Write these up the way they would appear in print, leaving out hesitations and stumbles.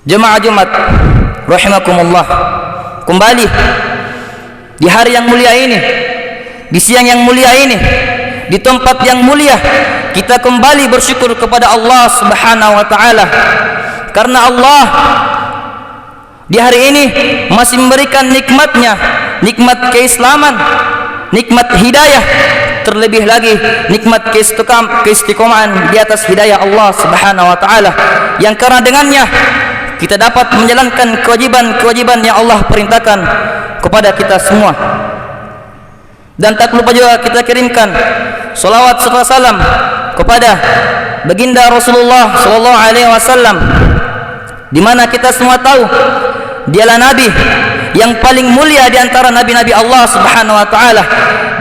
Jemaah Jumat rahimakumullah, kembali di hari yang mulia ini, di siang yang mulia ini, di tempat yang mulia, kita kembali bersyukur kepada Allah Subhanahu wa taala, karena Allah di hari ini masih memberikan nikmatnya, nikmat keislaman, nikmat hidayah, terlebih lagi nikmat keistiqomahan di atas hidayah Allah Subhanahu wa taala, yang karena dengannya kita dapat menjalankan kewajiban-kewajiban yang Allah perintahkan kepada kita semua. Dan tak lupa juga kita kirimkan salawat serta salam kepada baginda Rasulullah sallallahu alaihi wasallam, di mana kita semua tahu dialah nabi yang paling mulia di antara nabi-nabi Allah Subhanahu wa taala,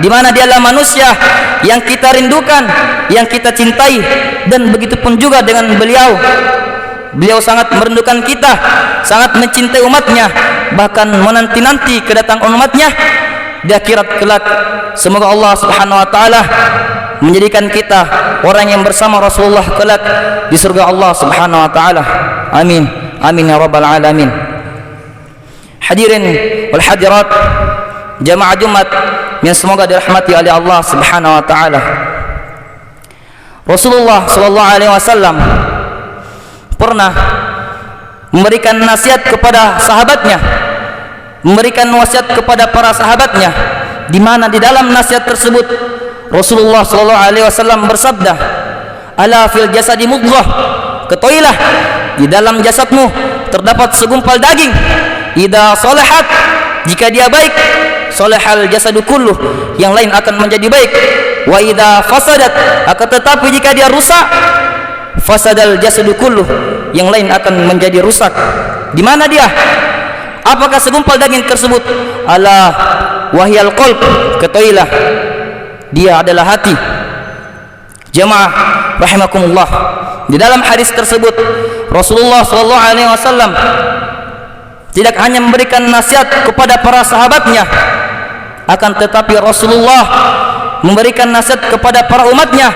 di mana dialah manusia yang kita rindukan, yang kita cintai, dan begitu pun juga dengan beliau. Beliau sangat merindukan kita, sangat mencintai umatnya, bahkan menanti-nanti kedatangan umatnya di akhirat kelak. Semoga Allah Subhanahu wa taala menjadikan kita orang yang bersama Rasulullah kelak di surga Allah Subhanahu wa taala. Amin. Amin ya rabbal alamin. Hadirin wal hadirat, jamaah Jumat yang semoga dirahmati oleh Allah Subhanahu wa taala. Rasulullah sallallahu alaihi wasallam pernah memberikan nasihat kepada sahabatnya, memberikan wasiat kepada para sahabatnya, di mana di dalam nasihat tersebut Rasulullah sallallahu alaihi wasallam bersabda, "Ala fil jasadi mudghah." Ketahuilah, di dalam jasadmu terdapat segumpal daging. Idza salahat, jika dia baik, salahal jasadu kulluh, yang lain akan menjadi baik. Wa idza fasadat, akan tetapi jika dia rusak, fasadal jasadu kulluh, yang lain akan menjadi rusak. Di mana dia? Apakah segumpal daging tersebut? Ala wahyal qalb. Ketahuilah, dia adalah hati. Jemaah rahimakumullah, di dalam hadis tersebut Rasulullah sallallahu alaihi wasallam tidak hanya memberikan nasihat kepada para sahabatnya, akan tetapi Rasulullah memberikan nasihat kepada para umatnya,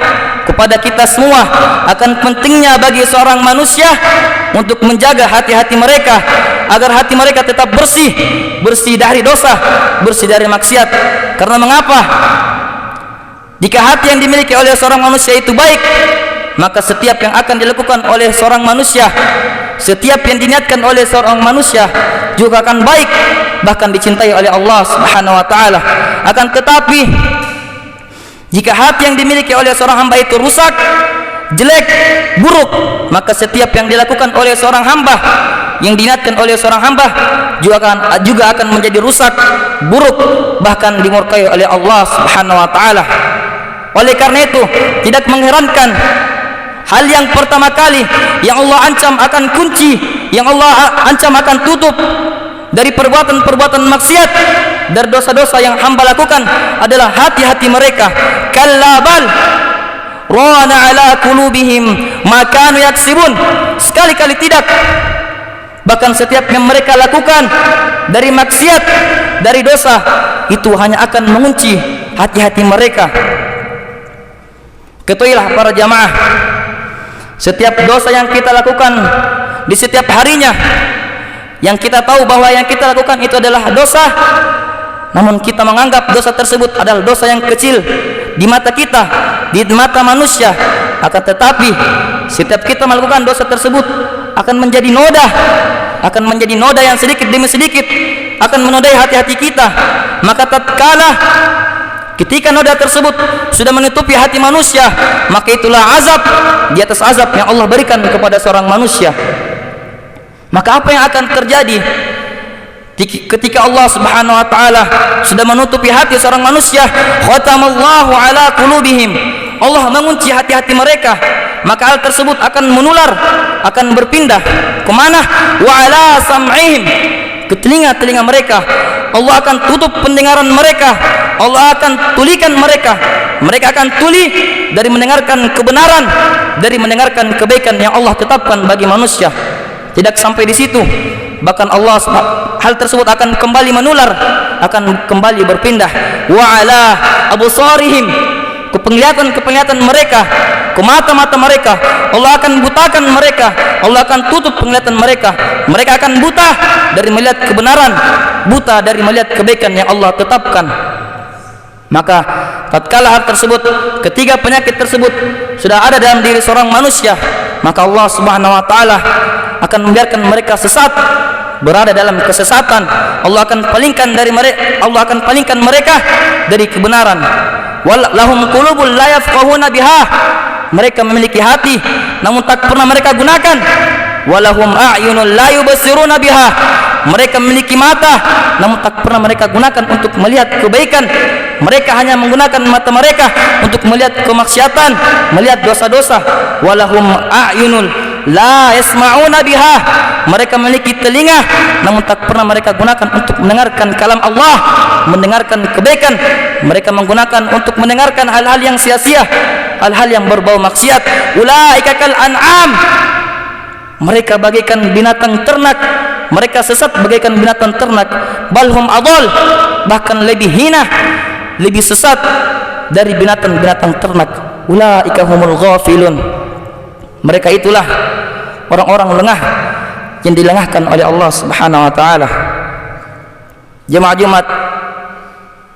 kepada kita semua, akan pentingnya bagi seorang manusia untuk menjaga hati-hati mereka, agar hati mereka tetap bersih, bersih dari dosa, bersih dari maksiat. Karena mengapa? Jika hati yang dimiliki oleh seorang manusia itu baik, maka setiap yang akan dilakukan oleh seorang manusia, setiap yang diniatkan oleh seorang manusia juga akan baik, bahkan dicintai oleh Allah Subhanahu wa taala. Akan tetapi jika hati yang dimiliki oleh seorang hamba itu rusak, jelek, buruk, maka setiap yang dilakukan oleh seorang hamba, yang diniatkan oleh seorang hamba juga akan menjadi rusak, buruk, bahkan dimurkai oleh Allah Subhanahu wa taala. Oleh karena itu, tidak mengherankan hal yang pertama kali yang Allah ancam akan kunci, yang Allah ancam akan tutup dari perbuatan-perbuatan maksiat, dari dosa-dosa yang hamba lakukan adalah hati-hati mereka. Kalla bal rana ala qulubihim ma kanu yaksibun. Sekali-kali tidak. Bahkan setiap yang mereka lakukan dari maksiat, dari dosa, itu hanya akan mengunci hati-hati mereka. Ketahuilah para jamaah, setiap dosa yang kita lakukan di setiap harinya, yang kita tahu bahwa yang kita lakukan itu adalah dosa, namun kita menganggap dosa tersebut adalah dosa yang kecil di mata kita, di mata manusia. Akan tetapi setiap kita melakukan dosa tersebut akan menjadi noda, akan menjadi noda yang sedikit demi sedikit akan menodai hati-hati kita. Maka tatkala ketika noda tersebut sudah menutupi hati manusia, maka itulah azab di atas azab yang Allah berikan kepada seorang manusia. Maka apa yang akan terjadi ketika Allah Subhanahu wa taala sudah menutupi hati seorang manusia? Khatamallahu ala qulubihim, Allah mengunci hati-hati mereka, maka hal tersebut akan menular, akan berpindah kemana? Wa ala sam'ihim, ke telinga-telinga mereka. Allah akan tutup pendengaran mereka, Allah akan tulikan mereka, mereka akan tuli dari mendengarkan kebenaran, dari mendengarkan kebaikan yang Allah tetapkan bagi manusia. Tidak sampai di situ, bahkan Allah, hal tersebut akan kembali menular, akan kembali berpindah. Wa ala absarihim, ke penglihatan mereka, ke mata-mata mereka. Allah akan butakan mereka, Allah akan tutup penglihatan mereka. Mereka akan buta dari melihat kebenaran, buta dari melihat kebaikan yang Allah tetapkan. Maka tatkala hal tersebut, ketiga penyakit tersebut sudah ada dalam diri seorang manusia, maka Allah Subhanahu wa taala akan membiarkan mereka sesat, berada dalam kesesatan. Allah akan palingkan mereka dari kebenaran. Walahum qulubul la yafqahuna biha, mereka memiliki hati namun tak pernah mereka gunakan. Walahum a'yunul la yubsiruna biha, mereka memiliki mata namun tak pernah mereka gunakan untuk melihat kebaikan. Mereka hanya menggunakan mata mereka untuk melihat kemaksiatan, melihat dosa-dosa. Walahum a'yunul la yasma'una biha, mereka memiliki telinga namun tak pernah mereka gunakan untuk mendengarkan kalam Allah, mendengarkan kebaikan. Mereka menggunakan untuk mendengarkan hal-hal yang sia-sia, hal-hal yang berbau maksiat. Ulaika kal an'am, mereka bagaikan binatang ternak, mereka sesat bagaikan binatang ternak. Balhum adall, bahkan lebih hina, lebih sesat dari binatang-binatang ternak. Ulaika humul ghafilun, mereka itulah orang-orang lengah yang dilengahkan oleh Allah Subhanahu wa taala. Jemaah Jumat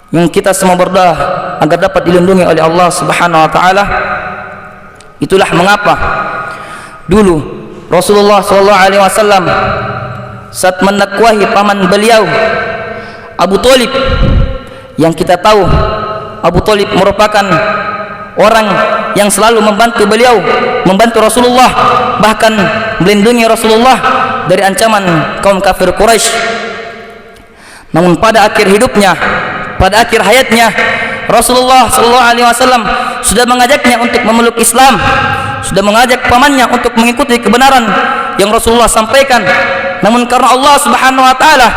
yang kita semua berdoa agar dapat dilindungi oleh Allah Subhanahu wa taala. Itulah mengapa dulu Rasulullah sallallahu alaihi wasallam saat mendakwahi paman beliau Abu Thalib, yang kita tahu Abu Thalib merupakan orang yang selalu membantu beliau, membantu Rasulullah, bahkan melindungi Rasulullah dari ancaman kaum kafir Quraisy. Namun pada akhir hidupnya, pada akhir hayatnya, Rasulullah sallallahu alaihi wasallam sudah mengajaknya untuk memeluk Islam, sudah mengajak pamannya untuk mengikuti kebenaran yang Rasulullah sampaikan. Namun karena Allah Subhanahu wa taala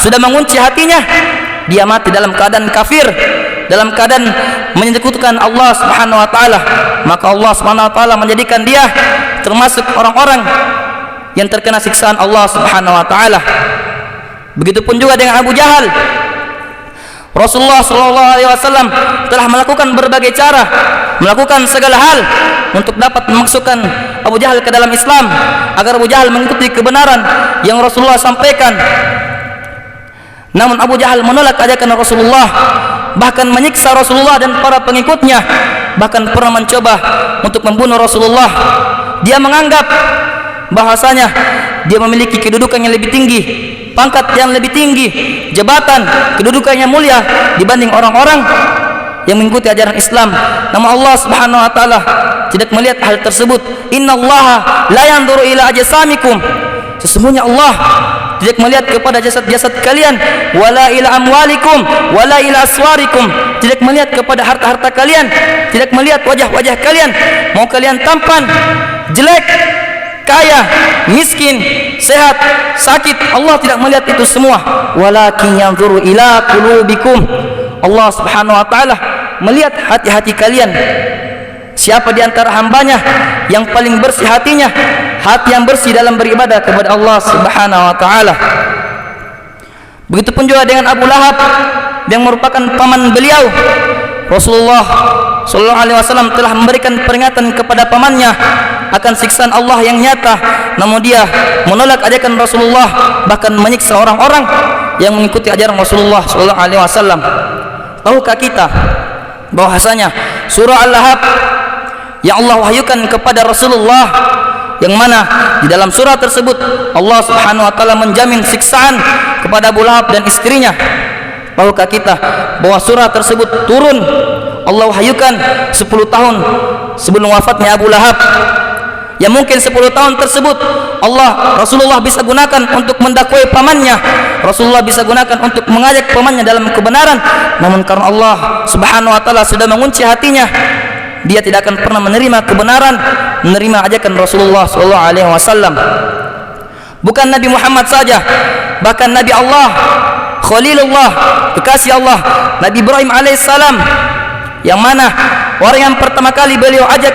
sudah mengunci hatinya, dia mati dalam keadaan kafir, dalam keadaan menyekutukan Allah Subhanahu wa taala. Maka Allah Subhanahu wa taala menjadikan dia termasuk orang-orang yang terkena siksaan Allah Subhanahu wa taala. Begitupun juga dengan Abu Jahal. Rasulullah sallallahu alaihi wasallam telah melakukan berbagai cara, melakukan segala hal untuk dapat memasukkan Abu Jahal ke dalam Islam, agar Abu Jahal mengikuti kebenaran yang Rasulullah sampaikan. Namun Abu Jahal menolak ajakan Rasulullah, bahkan menyiksa Rasulullah dan para pengikutnya, bahkan pernah mencoba untuk membunuh Rasulullah. Dia menganggap bahasanya dia memiliki kedudukan yang lebih tinggi, pangkat yang lebih tinggi, jabatan, kedudukannya mulia dibanding orang-orang yang mengikuti ajaran Islam. Namun Allah Subhanahu wa taala tidak melihat hal tersebut. Innallaha la yanzuru ila ajsamikum, sesungguhnya Allah tidak melihat kepada jasad-jasad kalian, wala ila amwalikum wala ila aswarikum, tidak melihat kepada harta-harta kalian, tidak melihat wajah-wajah kalian, mau kalian tampan, jelek, kaya, miskin, sehat, sakit, Allah tidak melihat itu semua. Walakin yanzuru ila qulubikum, Allah Subhanahu wa taala melihat hati-hati kalian. Siapa di antara hambanya yang paling bersih hatinya, hati yang bersih dalam beribadah kepada Allah Subhanahu wa taala. Begitupun juga dengan Abu Lahab yang merupakan paman beliau. Rasulullah sallallahu alaihi wasallam telah memberikan peringatan kepada pamannya akan siksaan Allah yang nyata, namun dia menolak ajakan Rasulullah, bahkan menyiksa orang-orang yang mengikuti ajaran Rasulullah sallallahu alaihi wasallam. Tahukah kita bahwasanya surah Al-Lahab yang Allah wahyukan kepada Rasulullah, yang mana di dalam surah tersebut Allah Subhanahu wa taala menjamin siksaan kepada Abu Lahab dan istrinya. Tahukah kita bahwa surah tersebut turun, Allah wahyukan 10 tahun sebelum wafatnya Abu Lahab. Ya mungkin 10 tahun tersebut Rasulullah bisa gunakan untuk mendakwai pamannya, Rasulullah bisa gunakan untuk mengajak pamannya dalam kebenaran. Namun karena Allah Subhanahu wa taala sudah mengunci hatinya, dia tidak akan pernah menerima kebenaran, menerima ajakan Rasulullah sallallahu alaihi wasallam. Bukan Nabi Muhammad saja, bahkan Nabi Allah, Khalilullah, kekasih Allah, Nabi Ibrahim alaihissalam, yang mana orang yang pertama kali beliau ajak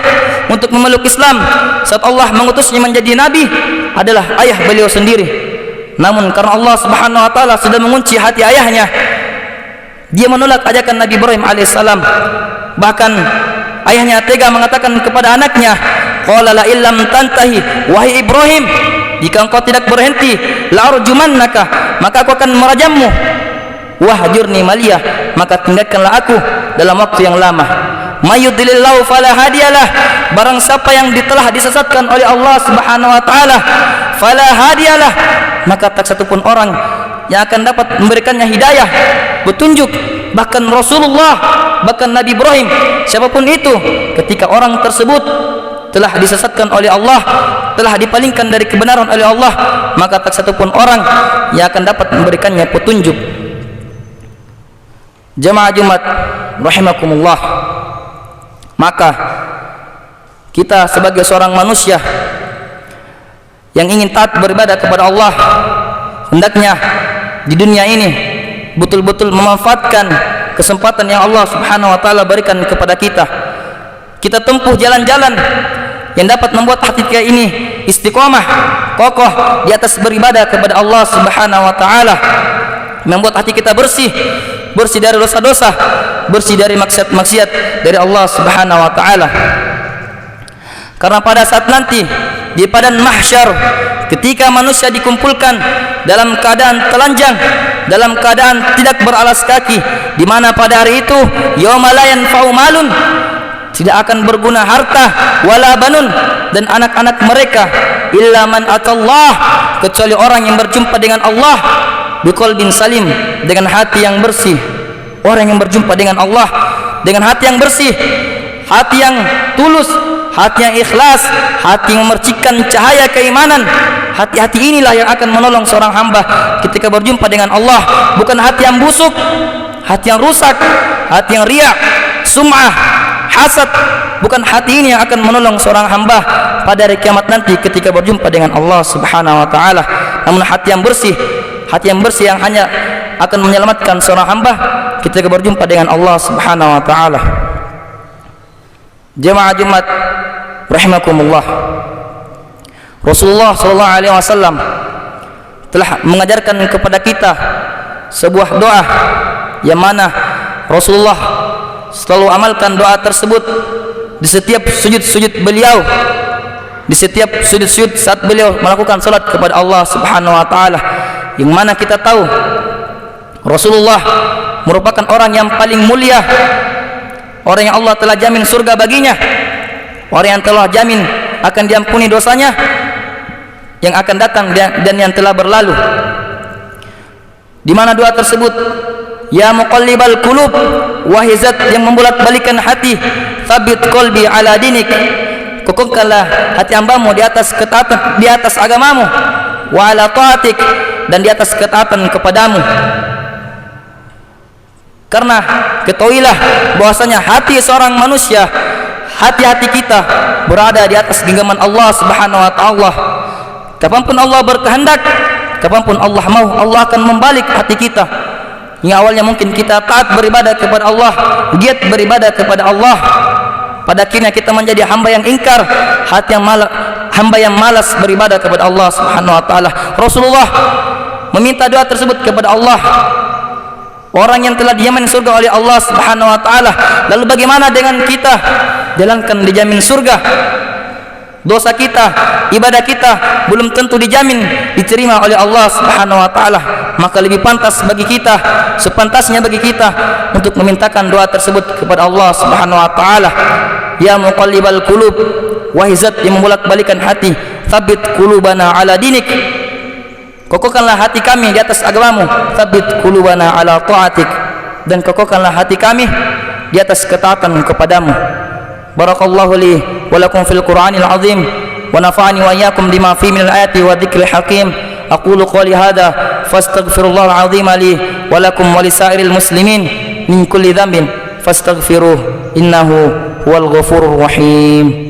untuk memeluk Islam saat Allah mengutusnya menjadi nabi adalah ayah beliau sendiri. Namun karena Allah Subhanahu wa taala sudah mengunci hati ayahnya, dia menolak ajakan Nabi Ibrahim alaihissalam. Bahkan ayahnya tega mengatakan kepada anaknya, qala la illam tantahi wahai Ibrahim, jika engkau tidak berhenti, la arjumannaka, maka aku akan merajammu. Wahjurni maliyah, maka tinggalkanlah aku dalam waktu yang lama. Mayyudlilillahu fala hadiyalah, barang siapa yang telah disesatkan oleh Allah Subhanahu wa taala, fala hadiyalah, maka tak satu pun orang yang akan dapat memberikannya hidayah, petunjuk. Bahkan Rasulullah, bahkan Nabi Ibrahim, siapapun itu, ketika orang tersebut telah disesatkan oleh Allah, telah dipalingkan dari kebenaran oleh Allah, maka tak satu pun orang yang akan dapat memberikannya petunjuk. Jamaah Jumat rahimakumullah, maka kita sebagai seorang manusia yang ingin taat beribadah kepada Allah, hendaknya di dunia ini betul-betul memanfaatkan kesempatan yang Allah Subhanahu wa taala berikan kepada kita. Kita tempuh jalan-jalan yang dapat membuat hati kita ini istiqomah, kokoh di atas beribadah kepada Allah Subhanahu wa taala, membuat hati kita bersih dari dosa-dosa, bersih dari maksiat-maksiat dari Allah Subhanahu wa taala. Karena pada saat nanti di padang mahsyar, ketika manusia dikumpulkan dalam keadaan telanjang, dalam keadaan tidak beralas kaki, di mana pada hari itu yauma la yanfa'u malun, tidak akan berguna harta wala banun, dan anak-anak mereka, illa man atallah, kecuali orang yang berjumpa dengan Allah biqalbin salim, dengan hati yang bersih. Orang yang berjumpa dengan Allah dengan hati yang bersih, hati yang tulus, hati yang ikhlas, hati yang memercikkan cahaya keimanan. Hati-hati inilah yang akan menolong seorang hamba ketika berjumpa dengan Allah, bukan hati yang busuk, hati yang rusak, hati yang riya, sum'ah, hasad. Bukan hati ini yang akan menolong seorang hamba pada hari kiamat nanti ketika berjumpa dengan Allah Subhanahu wa taala. Namun hati yang bersih yang hanya akan menyelamatkan seorang hamba ketika berjumpa dengan Allah Subhanahu wa taala. Jemaah Jumat rahimakumullah, Rasulullah sallallahu alaihi wasallam telah mengajarkan kepada kita sebuah doa yang mana Rasulullah selalu amalkan doa tersebut di setiap sujud-sujud beliau, di setiap sujud-sujud saat beliau melakukan salat kepada Allah Subhanahu wa taala, yang mana kita tahu Rasulullah merupakan orang yang paling mulia, orang yang Allah telah jamin surga baginya, orang yang telah jamin akan diampuni dosanya yang akan datang dan yang telah berlalu. Di mana doa tersebut, ya muqallibal qulub, wahai zat yang membolak-balikan hati, tsabbit qalbi ala dinik, kokohkanlah hati hambamu di atas ketaatan, di atas agamamu, wa ala taatik, dan di atas ketaatan kepadamu. Karena ketahuilah bahwasanya hati seorang manusia, hati-hati kita berada di atas genggaman Allah Subhanahu wa taala. Kapanpun Allah berkehendak, kapanpun Allah mau, Allah akan membalik hati kita. Yang awalnya mungkin kita taat beribadah kepada Allah, giat beribadah kepada Allah, pada akhirnya kita menjadi hamba yang ingkar, hamba yang malas beribadah kepada Allah Subhanahu wa taala. Rasulullah meminta doa tersebut kepada Allah, orang yang telah dijamin surga oleh Allah Subhanahu wa taala. Lalu bagaimana dengan kita? Jalankan dijamin surga. Dosa kita, ibadah kita belum tentu dijamin diterima oleh Allah Subhanahu wa taala. Maka lebih pantas bagi kita, sepantasnya bagi kita untuk memintakan doa tersebut kepada Allah Subhanahu wa taala. Ya muqallibal qulub, wahai zat yang membolak-balikan hati, tsabbit qulubana ala dinik, kokohkanlah hati kami di atas agamamu, tsabbit qulubana ala taatik, dan kokohkanlah hati kami di atas ketaatan kepadamu. Barakallahu li wa lakum fil Qur'anil azim, wa nafa'ani wa iyyakum bima fihi minal ayati wa dzikril hakim. Aqulu qawli hadha fastaghfirullahal azim li wa lakum wa lisairil muslimin min kulli dhanbin fastaghfiruh innahu huwal ghafurur rahim.